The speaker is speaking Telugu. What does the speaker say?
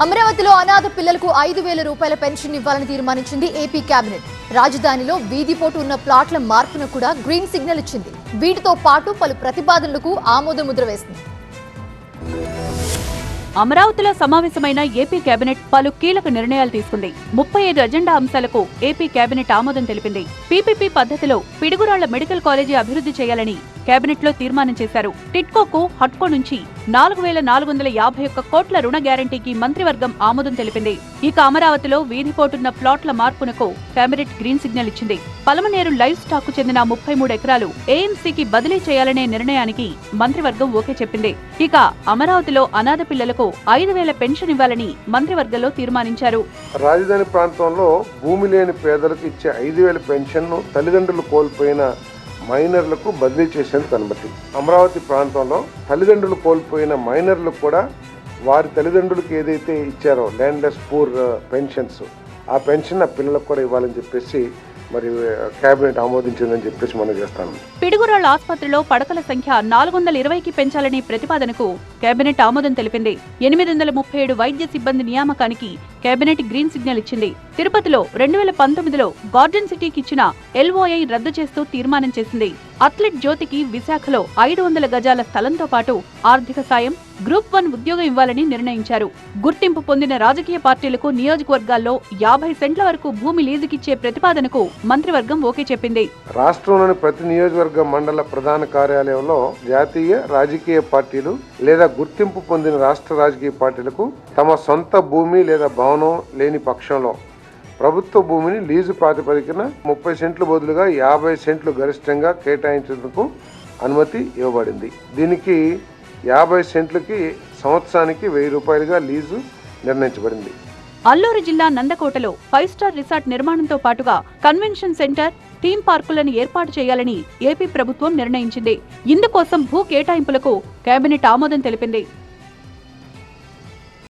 అమరావతిలో అనాథ పిల్లలకు 5,000 రూపాయల పెన్షన్ ఇవ్వాలని తీర్మానించింది ఏపీ కేబినెట్. రాజధానిలో వీధిపోటు ఉన్న ప్లాట్ల మార్పును కూడా గ్రీన్ సిగ్నల్ ఇచ్చింది. వీటితో పాటు పలు ప్రతిపాదనలకు ఆమోద ముద్ర వేసింది. అమరావతిలో సమావేశమైన ఏపీ కేబినెట్ పలు కీలక నిర్ణయాలు తీసుకుంది. 35 అజెండా అంశాలకు ఏపీ కేబినెట్ ఆమోదం తెలిపింది. పీపీపీ పద్ధతిలో పిడుగురాళ్ల మెడికల్ కాలేజీ అభివృద్ధి చేయాలని కేబినెట్ లో తీర్మానం చేశారు. టిట్కోకు హట్కో నుంచి 4,451 కోట్ల రుణ గ్యారంటీకి మంత్రివర్గం ఆమోదం తెలిపింది. ఇక అమరావతిలో వీధిపోటున్న ప్లాట్ల మార్పునకు కేబినెట్ గ్రీన్ సిగ్నల్ ఇచ్చింది. పలమనేరు లైవ్ స్టాక్ కు చెందిన 33 ఎకరాలు ఏఎంసీకి బదిలీ చేయాలనే నిర్ణయానికి మంత్రివర్గం ఓకే చెప్పింది. ఇక అమరావతిలో అనాథ పిల్లలకు 5,000 పెన్షన్ ఇవ్వాలని మంత్రివర్గంలో తీర్మానించారు. రాజధాని ప్రాంతంలో భూమి లేని పేదలకు ఇచ్చే 5,000 పెన్షన్ ను తల్లిదండ్రులు కోల్పోయిన మైనర్లకు బదిలీ చేసేందుకు అనుమతి. అమరావతి ప్రాంతంలో తల్లిదండ్రులు కోల్పోయిన మైనర్లకు కూడా వారి తల్లిదండ్రులకు ఏదైతే ఇచ్చారో ల్యాండ్లెస్ పూర్ పెన్షన్స్, ఆ పెన్షన్ ఆ పిల్లలకు కూడా ఇవ్వాలని చెప్పేసి మరి కేబినెట్ ఆమోదించిందని చెప్పేసి మనం చేస్తాను. పిడుగురాళ్ల ఆసుపత్రిలో పడకల సంఖ్య 420కి పెంచాలనే ప్రతిపాదనకు కేబినెట్ ఆమోదం తెలిపింది. 837 వైద్య సిబ్బంది నియామకానికి కేబినెట్ గ్రీన్ సిగ్నల్ ఇచ్చింది. తిరుపతిలో 2019లో గార్డెన్ సిటీకి ఇచ్చిన ఎల్ఓఐ రద్దు చేస్తూ తీర్మానం చేసింది. అథ్లెట్ జ్యోతికి విశాఖలో 500 గజాల స్థలంతో పాటు ఆర్థిక సాయం, గ్రూప్ 1 ఉద్యోగం ఇవ్వాలని నిర్ణయించారు. గుర్తింపు పొందిన రాజకీయ పార్టీలకు నియోజకవర్గాల్లో 50 సెంట్ల వరకు భూమి లీజుకిచ్చే ప్రతిపాదనకు మంత్రివర్గం ఓకే చెప్పింది. రాష్ట్రంలోని ప్రతి నియోజకవర్గ మండల ప్రధాన కార్యాలయంలో జాతీయ రాజకీయ పార్టీలు లేదా గుర్తింపు పొందిన రాష్ట్ర రాజకీయ పార్టీలకు తమ సొంత భూమి లేదా భవనం లేని పక్షంలో ప్రభుత్వ భూమిని లీజు ప్రాతిపదికన 30 సెంట్లు బదులుగా 50 సెంట్లు గరిష్టంగా కేటాయించేందుకు అనుమతి ఇవ్వబడింది. దీనికి 50 సెంట్లకి సంవత్సరానికి 1,000 రూపాయలుగా లీజు నిర్ణయించబడింది. అల్లూరు జిల్లా నందకోటలో 5 స్టార్ రిసార్ట్ నిర్మాణంతో పాటుగా కన్వెన్షన్ సెంటర్, థీమ్ పార్కులను ఏర్పాటు చేయాలని ఏపీ ప్రభుత్వం నిర్ణయించింది. ఇందుకోసం భూ కేటాయింపులకు కేబినెట్ ఆమోదం తెలిపింది.